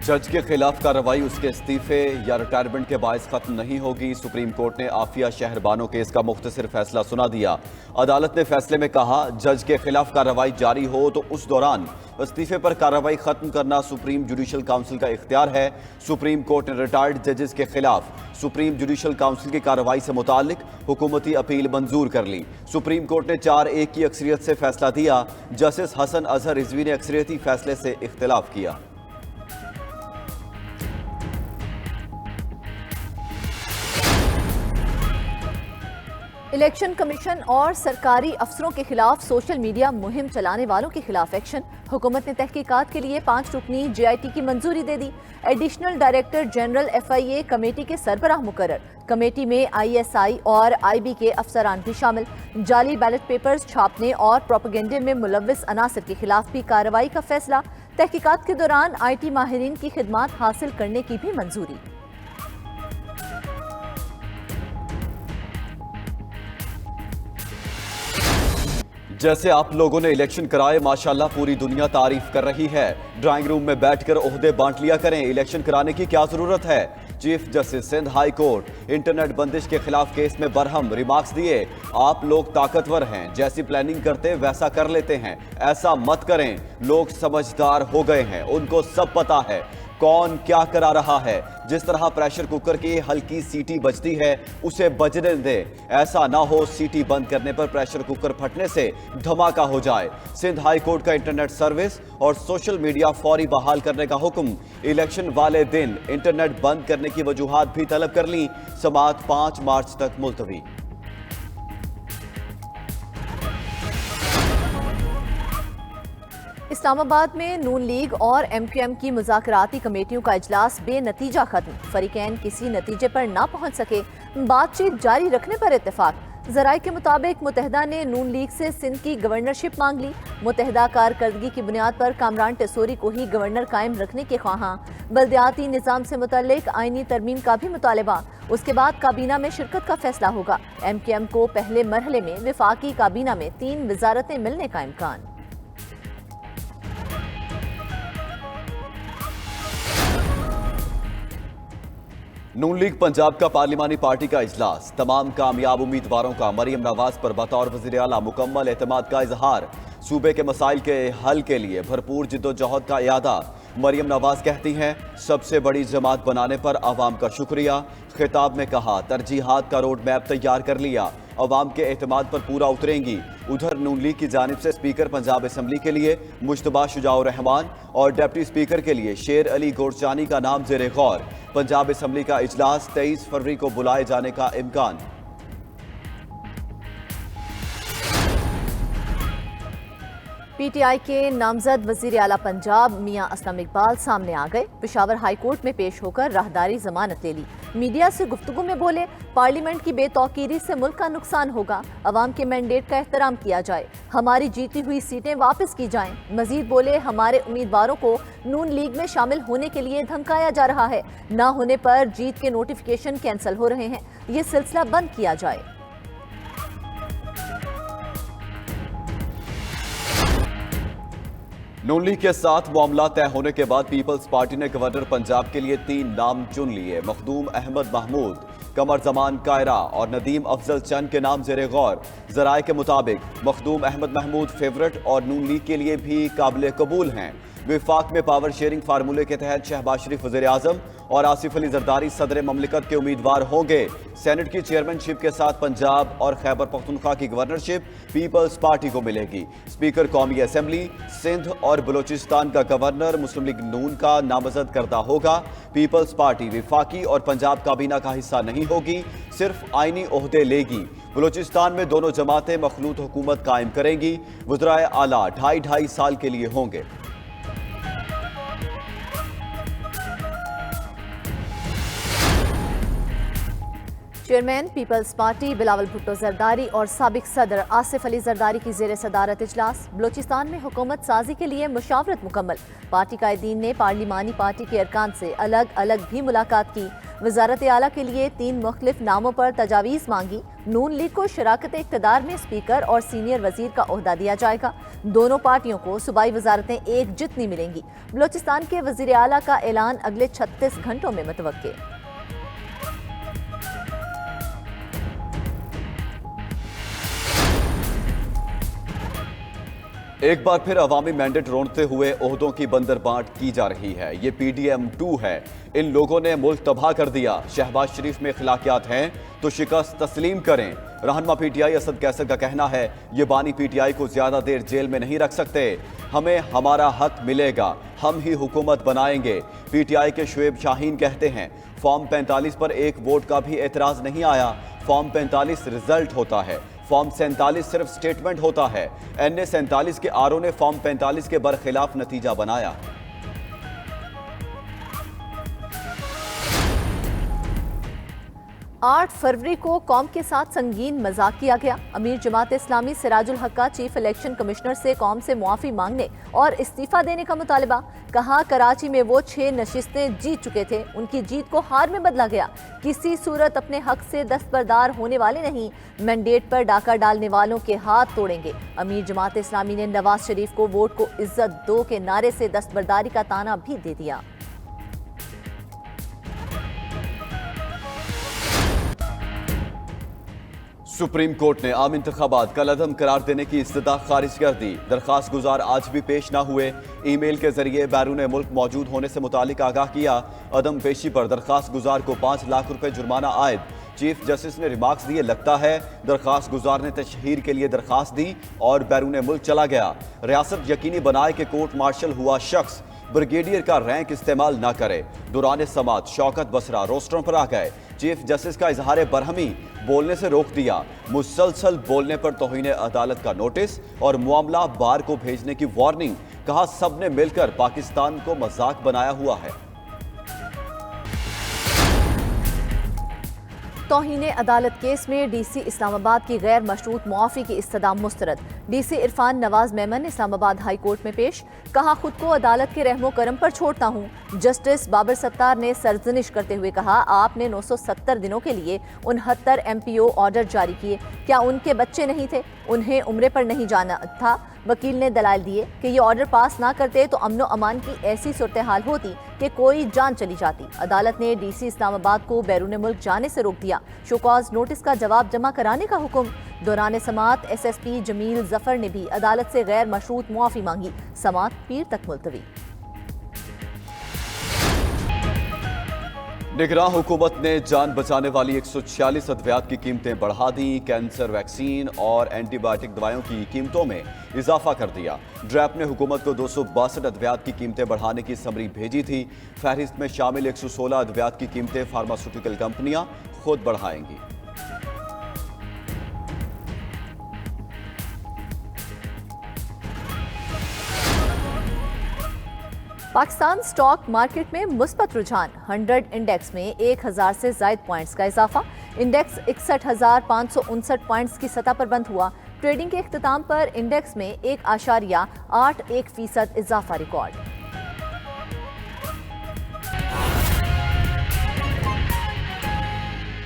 जज के खिलाफ कार्रवाई उसके इस्तीफे या रिटायरमेंट के बायस खत्म नहीं होगी। सुप्रीम कोर्ट ने आफिया शहरबानो केस का मुख्तसर फैसला सुना दिया। अदालत ने फैसले में कहा, जज के खिलाफ कार्रवाई जारी हो तो उस दौरान इस्तीफे पर कार्रवाई खत्म करना सुप्रीम जुडिशल काउंसिल का इख्तियार है। सुप्रीम कोर्ट ने रिटायर्ड जजेस के खिलाफ सुप्रीम जुडिशल काउंसिल की कार्रवाई से मुतालिक हुकूमती अपील मंजूर कर ली। सुप्रीम कोर्ट ने 4-1 की अक्सरियत से फैसला दिया। जस्टिस हसन अजहर रिजवी ने अक्सरियती फैसले से इख्तिलाफ किया। इलेक्शन कमीशन और सरकारी अफसरों के खिलाफ सोशल मीडिया मुहिम चलाने वालों के खिलाफ एक्शन। हुकूमत ने तहकीकात के लिए 5 रुकनी JIT की मंजूरी दे दी। Additional director general FIA committee के सरबराह मुकर्रर। कमेटी में ISI और IB के अफसरान भी शामिल। जाली बैलेट पेपर्स छापने और प्रोपेगेंडे में मुलव्विस अनासर के खिलाफ भी कार्रवाई का फैसला। तहकीकात के दौरान IT माहिरीन की खिदमात हासिल करने की भी मंजूरी। जैसे आप लोगों ने इलेक्शन कराए, माशाल्लाह पूरी दुनिया तारीफ कर रही है। ड्राइंग रूम में बैठकर ओहदे बांट लिया करें, इलेक्शन कराने की क्या जरूरत है। Chief justice Sindh high court internet बंदिश के खिलाफ केस में बरहम रिमार्क्स दिए। आप लोग ताकतवर हैं, जैसी प्लानिंग करते वैसा कर लेते हैं, ऐसा मत करें। लोग समझदार हो गए हैं, उनको सब पता है कौन क्या करा रहा है। जिस तरह प्रेशर कुकर की हल्की सीटी बजती है उसे बजने दें, ऐसा ना हो सीटी बंद करने पर प्रेशर कुकर फटने से धमाका हो जाए। सिंध हाई कोर्ट का इंटरनेट सर्विस और सोशल मीडिया फौरी बहाल करने का हुक्म। इलेक्शन वाले दिन इंटरनेट बंद करने की वजूहात भी तलब कर ली। समाअत 5 मार्च तक मुलतवी। इस्लामाबाद में नून लीग और MQM की मुज़ाकराती कमेटियों का इजलास बेनतीजा खत्म। फरीकैन किसी नतीजे पर ना पहुंच सके, बातचीत जारी रखने पर इत्तेफाक। जराये के मुताबिक मुतहदा ने नून लीग से सिंध की गवर्नरशिप मांग ली। मुतहदा कारकर्दगी की बुनियाद पर कामरान टेसोरी को ही गवर्नर कायम रखने के ख्वाहां। बल्दियाती निज़ाम से मुतल्लिक आईनी तरमीम का भी मुतालबा। उसके बाद काबीना में शिरकत का फैसला होगा। MQM को पहले मरहले में विफाकी काबीना में 3 वजारतें मिलने का इम्कान। नून लीग पंजाब का पार्लिमानी पार्टी का इजलास। तमाम कामयाब उम्मीदवारों का मरियम नवाज पर बतौर वज़ीर आला मुकम्मल एतमाद का इजहार। सूबे के मसाइल के हल के लिए भरपूर जिद्दोजहद का इरादा। मरियम नवाज कहती हैं, सबसे बड़ी जमात बनाने पर आवाम का शुक्रिया। खिताब में कहा, तरजीहात का रोड मैप तैयार कर लिया, अवाम के एतमाद पर पूरा उतरेंगी। उधर नून लीग की जानिब से स्पीकर पंजाब असम्बली के लिए मुश्तबा शुजाउर रहमान और डिप्टी स्पीकर के लिए शेर अली गोरचानी का नाम ज़ेरे गौर। पंजाब असम्बली का इजलास 23 फरवरी को बुलाए जाने का इम्कान। PTI के नामजद वजीर आला पंजाब मियां असलम इकबाल सामने आ गए। पेशावर हाई कोर्ट में पेश होकर राहदारी जमानत ले ली। मीडिया से गुफ्तगू में बोले, पार्लियामेंट की बेतौकीरी से मुल्क का नुकसान होगा। अवाम के मैंडेट का एहतराम किया जाए, हमारी जीती हुई सीटें वापस की जाएं। मजीद बोले, हमारे उम्मीदवारों को नून लीग में शामिल होने के लिए धमकाया जा रहा है। ना होने पर जीत के नोटिफिकेशन कैंसिल हो रहे हैं, ये सिलसिला बंद किया जाए। नून लीग के साथ मामला तय होने के बाद पीपल्स पार्टी ने गवर्नर पंजाब के लिए 3 नाम चुन लिए। मखदूम अहमद महमूद, कमर जमान कायरा और नदीम अफजल चंद के नाम ज़ेरे गौर। जराये के मुताबिक मखदूम अहमद महमूद फेवरेट और नून लीग के लिए भी काबिल कबूल हैं। विफाक में पावर शेयरिंग फार्मूले के तहत शहबाज शरीफ वज़ीर आज़म और आसिफ अली जरदारी सदर ममलिकत के उम्मीदवार होंगे। सेनेट की चेयरमैनशिप के साथ पंजाब और खैबर पख्तूनख्वा की गवर्नरशिप पीपल्स पार्टी को मिलेगी। स्पीकर कौमी असम्बली सिंध और बलोचिस्तान का गवर्नर मुस्लिम लीग नून का नामजद करदा होगा। पीपल्स पार्टी विफाकी और पंजाब काबीना का हिस्सा नहीं होगी, सिर्फ आईनी ओहदे लेगी। बलोचिस्तान में दोनों जमातें मखलूत हुकूमत कायम करेंगी। वज़राए आला 2.5 साल के लिए होंगे। Chairman Peoples Party Bilawal Bhutto Zardari और साबिक सदर आसिफ अली जरदारी की ज़ेरे सदारत इजलास। बलोचिस्तान में हुकूमत साजी के लिए मुशावरत मुकम्मल। पार्टी कायदीन ने पार्लिमानी पार्टी के अरकान से अलग अलग भी मुलाकात की। वजारत आला के लिए 3 मुख्तलिफ नामों पर तजावीज़ मांगी। नून लीग को शराकत इक़्तिदार में स्पीकर और सीनियर वजीर का ओहदा दिया जाएगा। दोनों पार्टियों को सूबाई वजारतें एक जितनी मिलेंगी। बलोचिस्तान के वजीर आला का ऐलान अगले 36 घंटों में मुतवक्के। एक बार फिर अवामी मैंडेट रोंदते हुए ओहदों की बंदरबांट की जा रही है। ये PDM-2 है। इन लोगों ने मुल्क तबाह कर दिया। शहबाज शरीफ में खिलाकियात हैं तो शिकस्त तस्लीम करें। रहनुमा PTI असद कैसर का कहना है ये बानी PTI को ज्यादा देर जेल में नहीं रख सकते। हमें हमारा हक मिलेगा, हम ही हुकूमत बनाएंगे। PTI के शुएब शाहीन कहते हैं फॉर्म 45 पर एक वोट का भी एतराज नहीं आया। फॉर्म 45 रिजल्ट होता है, फॉर्म 47 सिर्फ स्टेटमेंट होता है। NA 47 के RO ने फॉर्म 45 के बरखिलाफ नतीजा बनाया। 8 फरवरी को कौम के साथ संगीन मजाक किया गया। अमीर जमात इस्लामी सिराजुल हक का चीफ इलेक्शन कमिश्नर से कौम से मुआफी मांगने और इस्तीफा देने का मुतालबा। कहा कराची में वो 6 नशिस्तें जीत चुके थे, उनकी जीत को हार में बदला गया। किसी सूरत अपने हक से दस्तबरदार होने वाले नहीं, मैंडेट पर डाका डालने वालों के हाथ तोड़ेंगे। अमीर जमात इस्लामी ने नवाज शरीफ को वोट को इज्जत दो के नारे से दस्तबरदारी का ताना भी दे दिया। सुप्रीम कोर्ट ने आम इंतखाबात कल अदम करार देने की इस्तदा खारिज कर दी। दरखास्त गुजार आज भी पेश न हुए। ईमेल के जरिए बैरून मुल्क मौजूद होने से मुतालिक आगाह किया। अदम पेशी पर दरखास्त गुजार को 5 लाख रुपए जुर्माना आयद। चीफ जस्टिस ने रिमार्क्स दिए लगता है दरखास्त गुजार ने तशहीर के लिए दरखास्त दी और बैरून मुल्क चला गया। रियासत यकीनी बनाए कि कोर्ट मार्शल हुआ शख्स ब्रिगेडियर का रैंक इस्तेमाल न करे। दौरान समात शौकत बसरा रोस्टरों पर आ गए। चीफ जस्टिस का इजहार बरहमी बोलने से रोक दिया। मुसलसल बोलने पर तौहीन अदालत का नोटिस और मामला बार को भेजने की वार्निंग। कहा सबने मिलकर पाकिस्तान को मजाक बनाया हुआ है। तौहीन अदालत केस में DC इस्लामाबाद की गैर मशरूत मुआफ़ी की इस्तदा मुस्तरद। DC Irfan Nawaz Memon Islamabad high court में पेश। कहा खुद को अदालत के रहमो करम पर छोड़ता हूँ। जस्टिस बाबर सत्तार ने सरजनिश करते हुए कहा आपने 970 दिनों के लिए 69 MPO ऑर्डर जारी किए, क्या उनके बच्चे नहीं थे? उन्हें उम्रे पर नहीं जाना था। वकील ने दलाल दिए कि ये ऑर्डर पास ना करते तो अमनो अमान की ऐसी सूरत हाल होती कि कोई जान चली जाती। अदालत ने DC इस्लामाबाद को बैरून मुल्क जाने से रोक दिया। शोकॉज नोटिस का जवाब जमा कराने का हुक्म। दौरान समात SSP जमील जफर ने भी अदालत से गैर मशरूत मुआफी मांगी। समात पीर तक मुलतवी। निगरान हुकूमत ने जान बचाने वाली 146 अद्वियात की कीमतें बढ़ा दी। कैंसर वैक्सीन और एंटीबायोटिक दवाओं की कीमतों में इजाफा कर दिया। ड्रैप ने हुकूमत को 262 अद्वियात की कीमतें बढ़ाने की समरी भेजी थी। फहरिस्त में शामिल 116 अद्वियात की कीमतें फार्मास्यूटिकल कंपनियां खुद बढ़ाएंगी। पाकिस्तान स्टॉक मार्केट में मुस्बत रुझान। 100 इंडेक्स में 1000 से ज्यादा पॉइंट्स का इजाफा। इंडेक्स 61,559 पॉइंट्स की सतह पर बंद हुआ। ट्रेडिंग के इख्तिताम पर इंडेक्स में 1.81% इजाफा रिकॉर्ड।